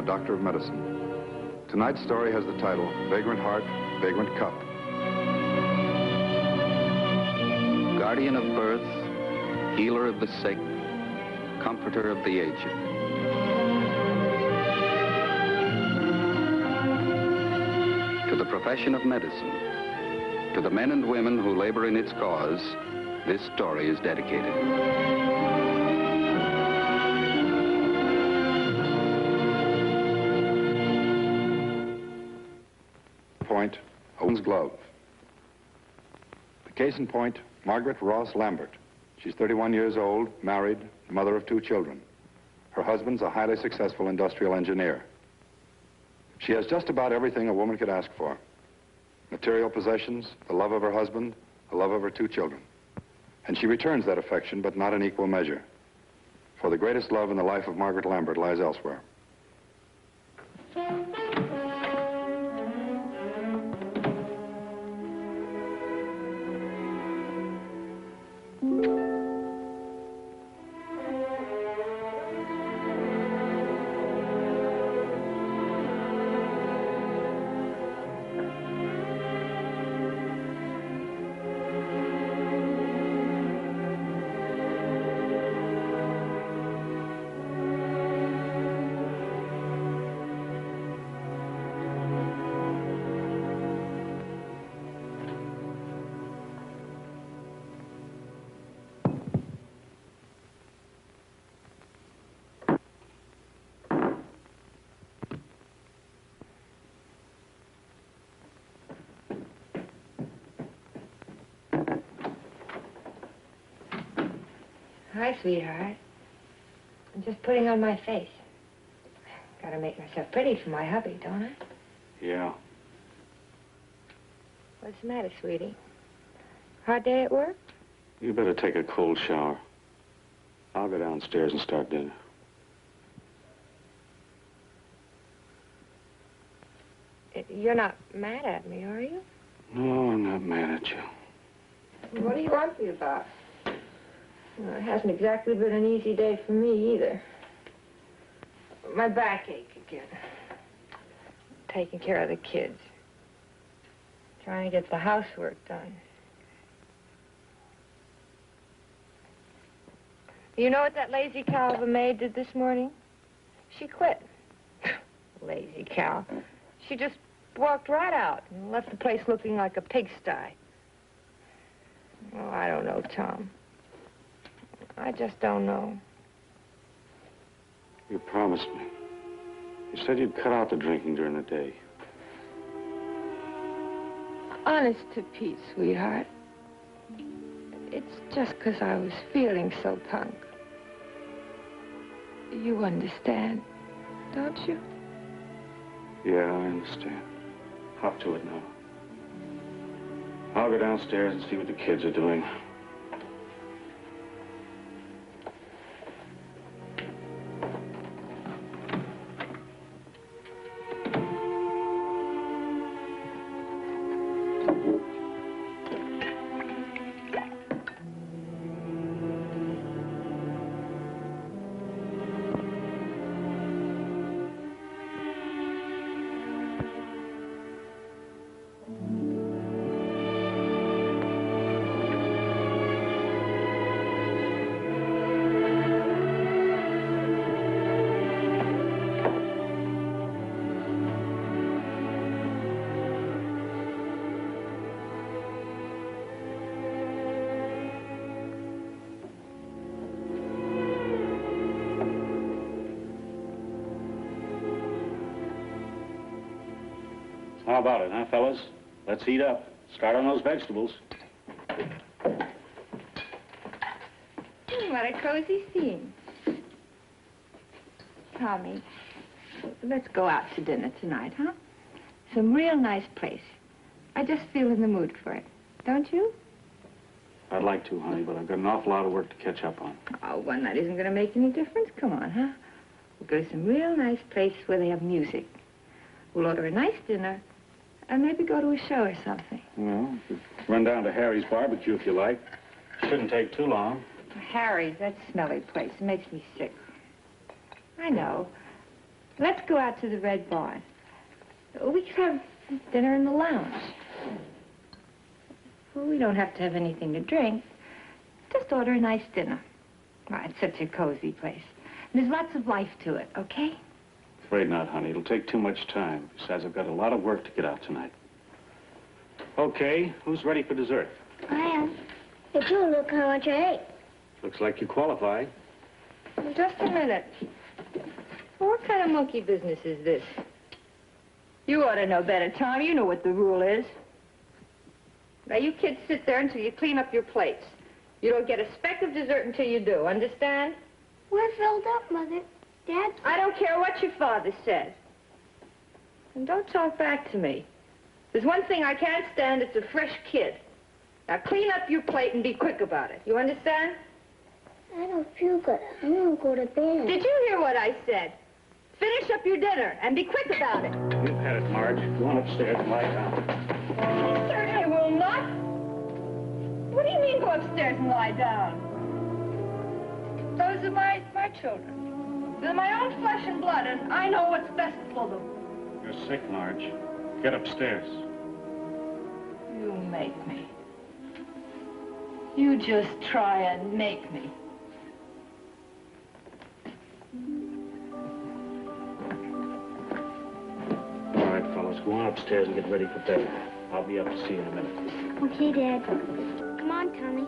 a doctor of medicine. Tonight's story has the title, Vagrant Heart, Vagrant Cup. Guardian of birth, healer of the sick, comforter of the aged. To the profession of medicine, to the men and women who labor in its cause, this story is dedicated. Point, a woman's glove. The case in point, Margaret Ross Lambert. She's 31 years old, married, mother of 2 children. Her husband's a highly successful industrial engineer. She has just about everything a woman could ask for. Material possessions, the love of her husband, the love of her 2 children. And she returns that affection, but not in equal measure. For the greatest love in the life of Margaret Lambert lies elsewhere. Hi, sweetheart. I'm just putting on my face. Gotta make myself pretty for my hubby, don't I? Yeah. What's the matter, sweetie? Hard day at work? You better take a cold shower. I'll go downstairs and start dinner. You're not mad at me, are you? No, I'm not mad at you. What are you grumpy about? Well, it hasn't exactly been an easy day for me, either. My backache again. Taking care of the kids. Trying to get the housework done. You know what that lazy cow of a maid did this morning? She quit. Lazy cow. She just walked right out and left the place looking like a pigsty. Oh, I don't know, Tom. I just don't know. You promised me. You said you'd cut out the drinking during the day. Honest to Pete, sweetheart. It's just 'cause I was feeling so punk. You understand, don't you? Yeah, I understand. Hop to it now. I'll go downstairs and see what the kids are doing. How about it, huh, fellas? Let's heat up. Start on those vegetables. What a cozy scene. Tommy, let's go out to dinner tonight, huh? Some real nice place. I just feel in the mood for it. Don't you? I'd like to, honey, but I've got an awful lot of work to catch up on. Oh, one night isn't going to make any difference. Come on, huh? We'll go to some real nice place where they have music. We'll order a nice dinner and maybe go to a show or something. Well, run down to Harry's barbecue if you like. Shouldn't take too long. Harry's, that smelly place. It makes me sick. I know. Let's go out to the Red Barn. We could have dinner in the lounge. Well, we don't have to have anything to drink. Just order a nice dinner. Oh, it's such a cozy place. And there's lots of life to it, okay? Afraid not, honey. It'll take too much time. Besides, I've got a lot of work to get out tonight. Okay, who's ready for dessert? I am. But you look how much I ate. Looks like you qualify. Well, just a minute. Well, what kind of monkey business is this? You ought to know better, Tom. You know what the rule is. Now, you kids sit there until you clean up your plates. You don't get a speck of dessert until you do, understand? We're filled up, Mother. Dad? I don't care what your father says. And don't talk back to me. There's one thing I can't stand, it's a fresh kid. Now, clean up your plate and be quick about it. You understand? I don't feel good. I want to go to bed. Did you hear what I said? Finish up your dinner and be quick about it. You've had it, Marge. Go on upstairs and lie down. I certainly will not. What do you mean go upstairs and lie down? Those are my children. They're my own flesh and blood, and I know what's best for them. You're sick, Marge. Get upstairs. You make me. You just try and make me. All right, fellas, go on upstairs and get ready for bed. I'll be up to see you in a minute. Okay, Dad. Come on, Tommy.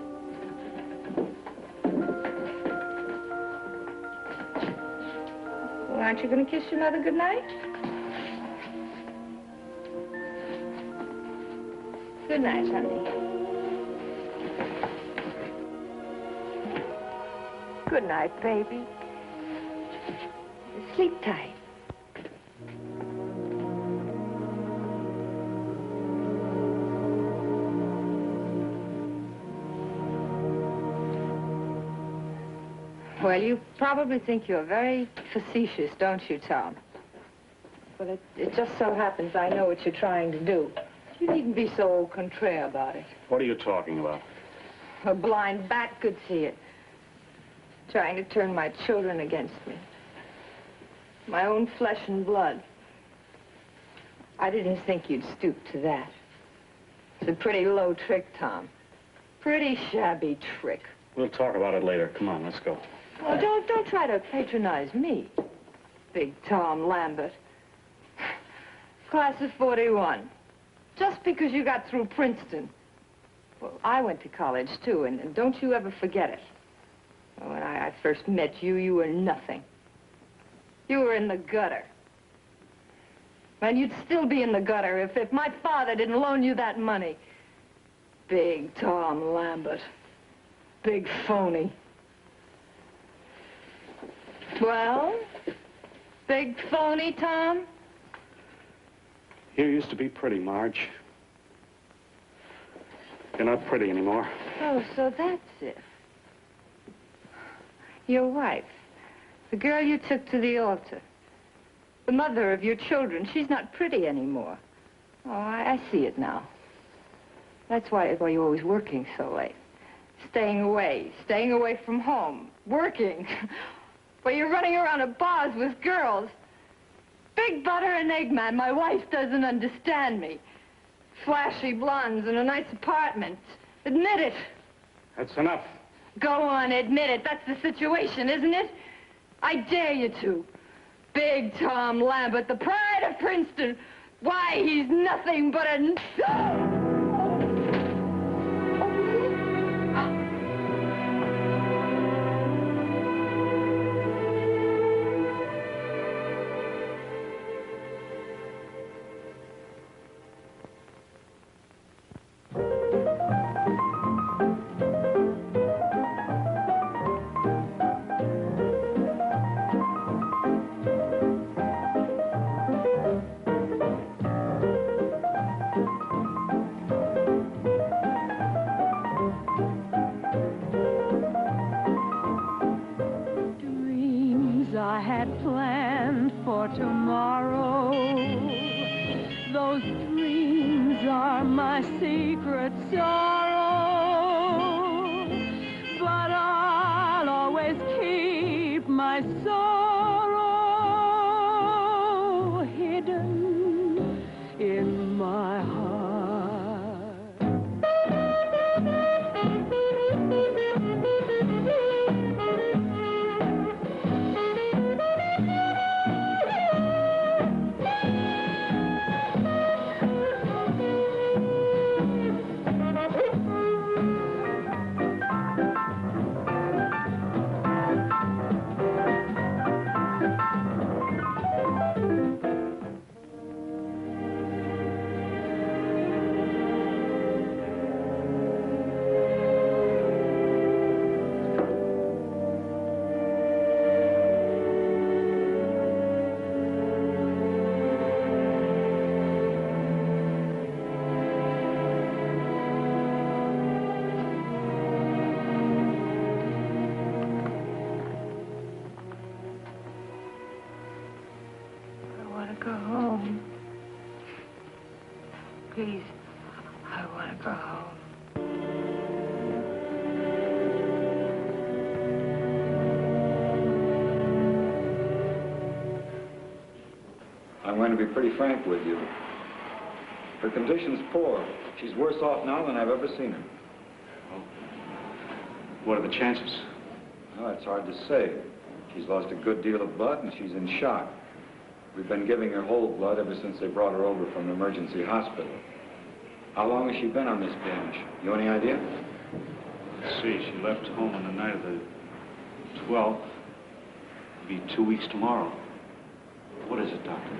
Well, aren't you going to kiss your mother goodnight? Good night, honey. Good night, baby. Sleep tight. Well, you probably think you're very facetious, don't you, Tom? But it just so happens I know what you're trying to do. You needn't be so au contraire about it. What are you talking about? A blind bat could see it. Trying to turn my children against me. My own flesh and blood. I didn't think you'd stoop to that. It's a pretty low trick, Tom. Pretty shabby trick. We'll talk about it later. Come on, let's go. Well, don't try to patronize me, Big Tom Lambert. Class of 41. Just because you got through Princeton. Well, I went to college, too, and don't you ever forget it. When I first met you, you were nothing. You were in the gutter. And you'd still be in the gutter if my father didn't loan you that money. Big Tom Lambert. Big phony. Well, big phony, Tom? You used to be pretty, Marge. You're not pretty anymore. Oh, so that's it. Your wife, the girl you took to the altar, the mother of your children, she's not pretty anymore. Oh, I see it now. That's why you're always working so late. Staying away from home, working. While you're running around at bars with girls. Big butter and egg man, my wife doesn't understand me. Flashy blondes in a nice apartment. Admit it. That's enough. Go on, admit it. That's the situation, isn't it? I dare you to. Big Tom Lambert, the pride of Princeton. Why, he's nothing but a... Sorrow. Please, I want to go home. I'm going to be pretty frank with you. Her condition's poor. She's worse off now than I've ever seen her. Well, what are the chances? Well, it's hard to say. She's lost a good deal of blood and she's in shock. We've been giving her whole blood ever since they brought her over from the emergency hospital. How long has she been on this binge? You any idea? Let's see, she left home on the night of the 12th. It'll be 2 weeks tomorrow. What is it, Doctor?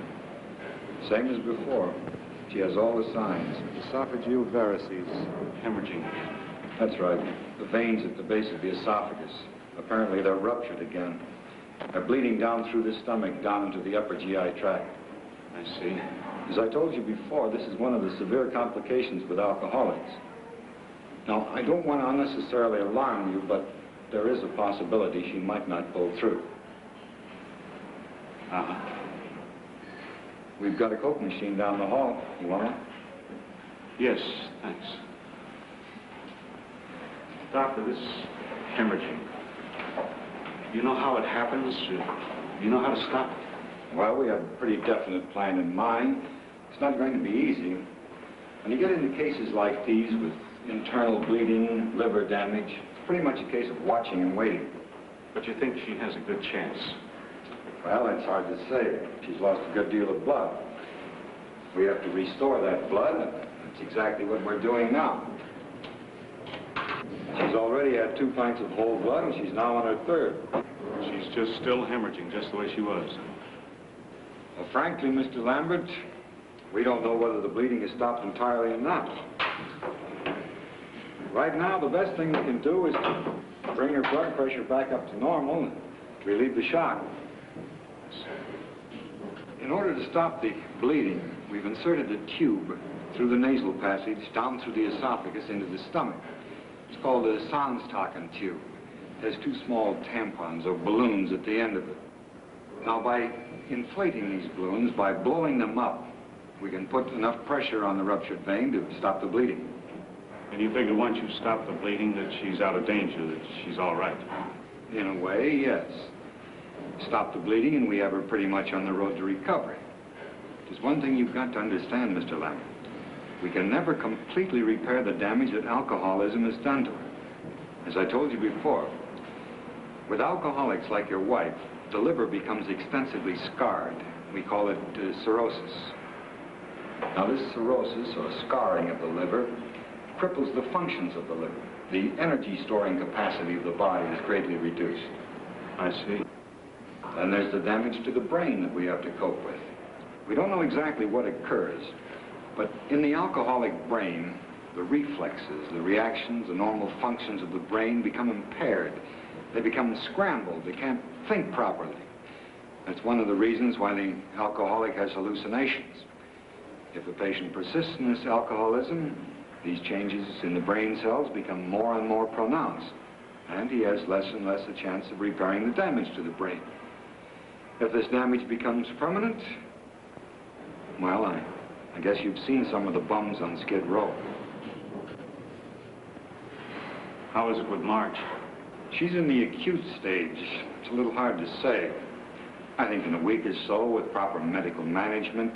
Same as before. She has all the signs. Esophageal varices. Hemorrhaging. That's right. The veins at the base of the esophagus. Apparently they're ruptured again. They're bleeding down through the stomach, down into the upper GI tract. I see. As I told you before, this is one of the severe complications with alcoholics. Now, I don't want to unnecessarily alarm you, but there is a possibility she might not pull through. Uh-huh. We've got a Coke machine down the hall. You want one? Yes, thanks. Doctor, this hemorrhaging, you know how it happens? You know how to stop it? Well, we have a pretty definite plan in mind. It's not going to be easy. When you get into cases like these with internal bleeding, liver damage, it's pretty much a case of watching and waiting. But you think she has a good chance? Well, that's hard to say. She's lost a good deal of blood. We have to restore that blood. That's exactly what we're doing now. She's already had 2 pints of whole blood, and she's now on her 3rd. She's just still hemorrhaging, just the way she was. Well, frankly, Mr. Lambert, we don't know whether the bleeding has stopped entirely or not. Right now, the best thing we can do is to bring her blood pressure back up to normal and relieve the shock. In order to stop the bleeding, we've inserted a tube through the nasal passage, down through the esophagus into the stomach. It's called a Sandstaken tube. It has 2 small tampons or balloons at the end of it. Now, by inflating these balloons, by blowing them up, we can put enough pressure on the ruptured vein to stop the bleeding. And you figure once you stop the bleeding that she's out of danger, that she's all right? In a way, yes. Stop the bleeding and we have her pretty much on the road to recovery. There's one thing you've got to understand, Mr. Lambert. We can never completely repair the damage that alcoholism has done to her. As I told you before, with alcoholics like your wife, the liver becomes extensively scarred. We call it cirrhosis. Now, this cirrhosis, or scarring of the liver, cripples the functions of the liver. The energy storing capacity of the body is greatly reduced. I see. Then there's the damage to the brain that we have to cope with. We don't know exactly what occurs, but in the alcoholic brain, the reflexes, the reactions, the normal functions of the brain become impaired. They become scrambled. They can't think properly. That's one of the reasons why the alcoholic has hallucinations. If a patient persists in this alcoholism, these changes in the brain cells become more and more pronounced, and he has less and less a chance of repairing the damage to the brain. If this damage becomes permanent, well, I guess you've seen some of the bums on Skid Row. How is it with Marge? She's in the acute stage. It's a little hard to say. I think in a week or so, with proper medical management,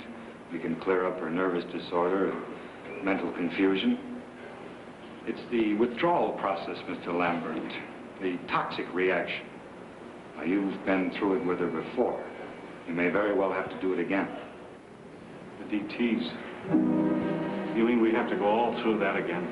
we can clear up her nervous disorder and mental confusion. It's the withdrawal process, Mr. Lambert, the toxic reaction. Now, you've been through it with her before. You may very well have to do it again. The DTs. You mean we have to go all through that again?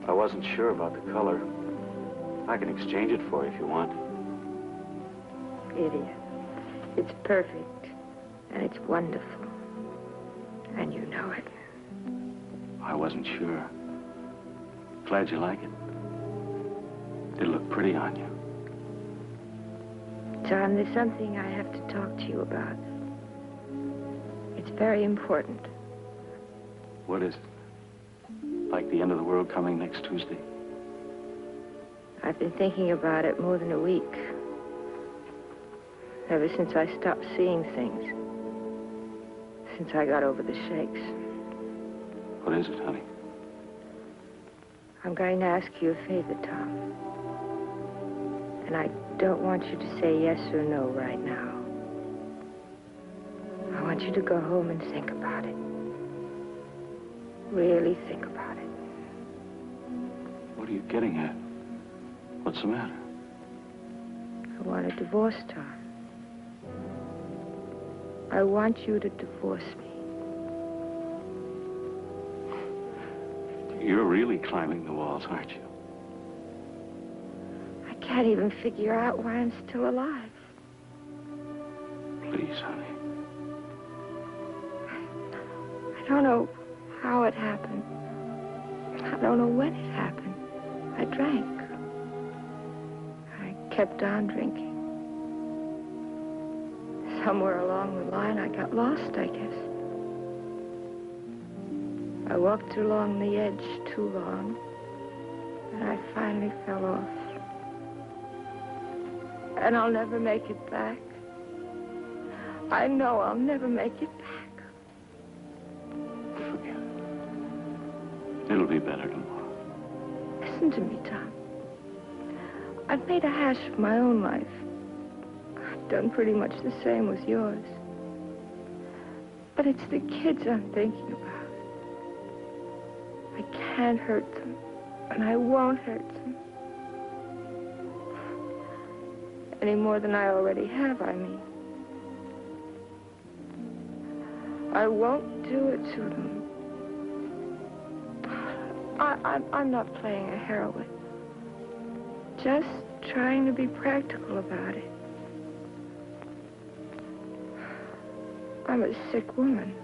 I wasn't sure about the color. I can exchange it for you if you want. It is. It's perfect, and it's wonderful. And you know it. I wasn't sure. Glad you like it. It looked pretty on you. Tom, there's something I have to talk to you about. It's very important. What is it? Like the end of the world coming next Tuesday? I've been thinking about it more than a week. Ever since I stopped seeing things. Since I got over the shakes. What is it, honey? I'm going to ask you a favor, Tom. And I don't want you to say yes or no right now. I want you to go home and think about it. Really think about it. What are you getting at? What's the matter? I want a divorce, Tom. I want you to divorce me. You're really climbing the walls, aren't you? I can't even figure out why I'm still alive. Please, honey. I don't know how it happened. I don't know when it happened. I drank. I kept on drinking. Somewhere along the line, I got lost, I guess. I walked along the edge too long, and I finally fell off. And I'll never make it back. I know I'll never make it back. Forget it. It'll be better tomorrow. Listen to me, Tom. I've made a hash of my own life. I've done pretty much the same with yours. But it's the kids I'm thinking about. I can't hurt them, and I won't hurt them. Any more than I already have, I mean. I won't do it to them. I'm not playing a heroine. Just trying to be practical about it. I'm a sick woman.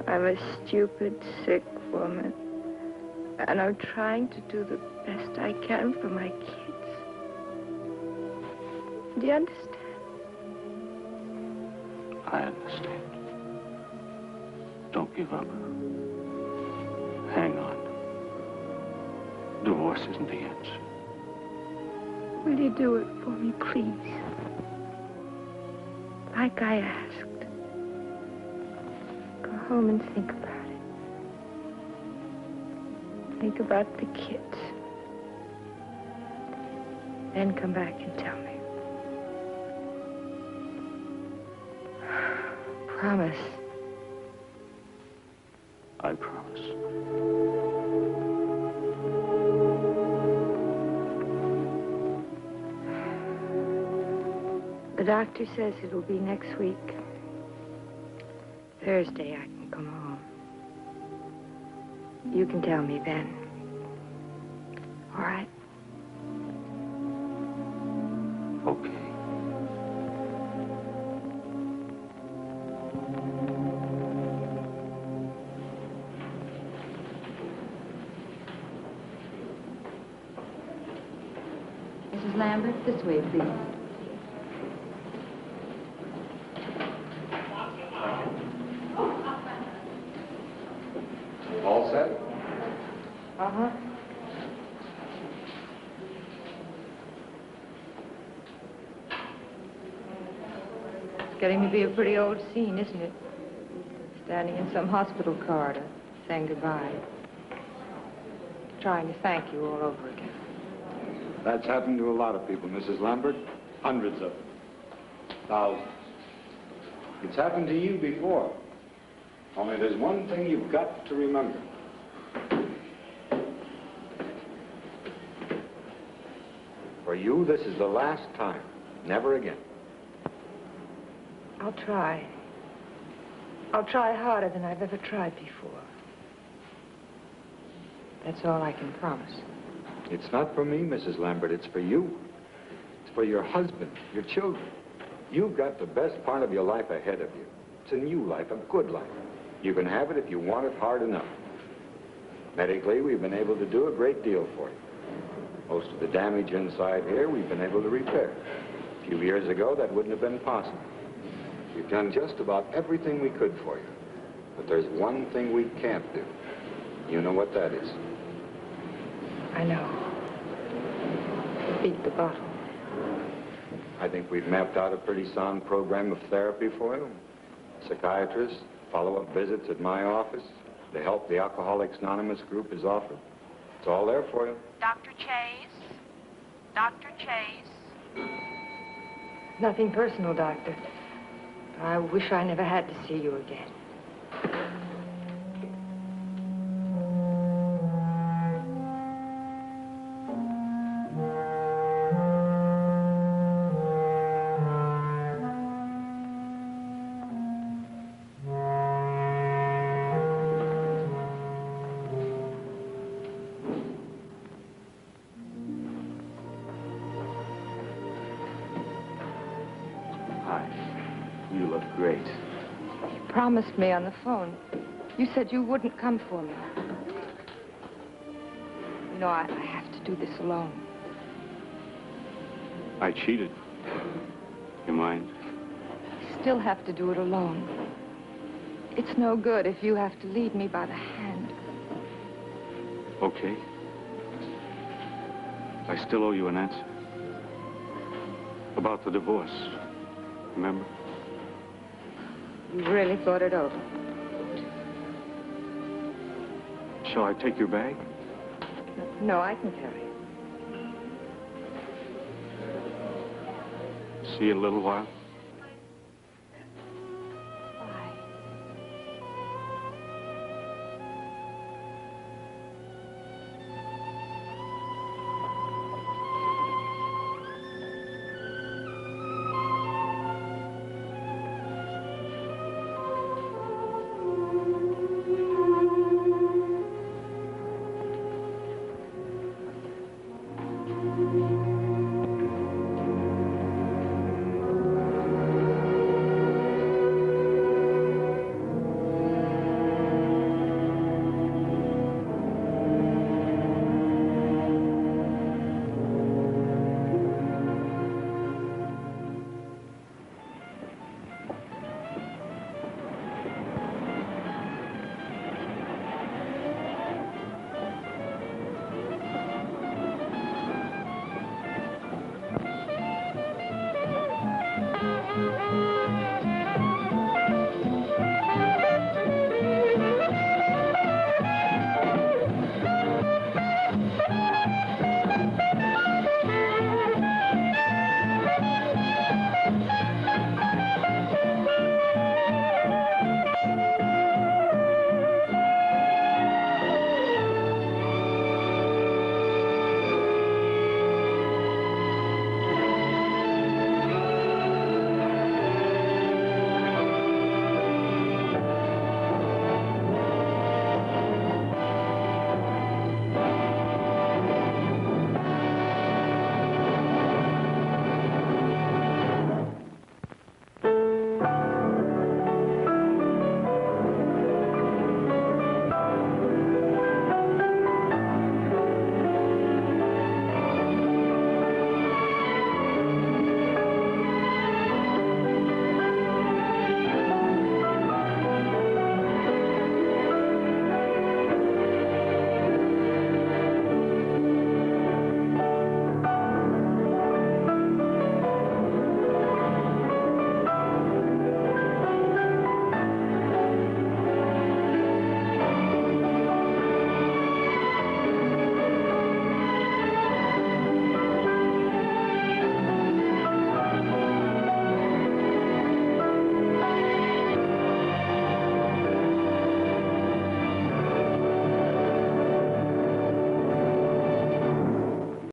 I'm a stupid, sick woman. And I'm trying to do the best I can for my kids. Do you understand? I understand. Don't give up. Hang on. Divorce isn't the answer. Will you do it for me, please? Like I asked. Go home and think about it. Think about the kids. Then come back and tell me. Promise. I promise. The doctor says it'll be next week. Thursday I can come home. You can tell me then. All right? Okay. Mrs. Lambert, this way, please. All set? Uh-huh. It's getting to be a pretty old scene, isn't it? Standing in some hospital corridor, saying goodbye. Trying to thank you all over again. That's happened to a lot of people, Mrs. Lambert. Hundreds of them. Thousands. It's happened to you before. Only there's one thing you've got to remember. For you, this is the last time. Never again. I'll try. I'll try harder than I've ever tried before. That's all I can promise. It's not for me, Mrs. Lambert. It's for you. It's for your husband, your children. You've got the best part of your life ahead of you. It's a new life, a good life. You can have it if you want it hard enough. Medically, we've been able to do a great deal for you. Most of the damage inside here, we've been able to repair. A few years ago, that wouldn't have been possible. We've done just about everything we could for you. But there's one thing we can't do. You know what that is. I know. Beat the bottle. I think we've mapped out a pretty sound program of therapy for you. Psychiatrists, follow-up visits at my office. The help the Alcoholics Anonymous group is offered. It's all there for you. Dr. Chase? Dr. Chase? Nothing personal, Doctor. I wish I never had to see you again. Promised me on the phone. You said you wouldn't come for me. You know, I have to do this alone. I cheated. You mind? I still have to do it alone. It's no good if you have to lead me by the hand. Okay. I still owe you an answer. About the divorce. Remember? You really thought it over. Shall I take your bag? No, I can carry it. See you in a little while.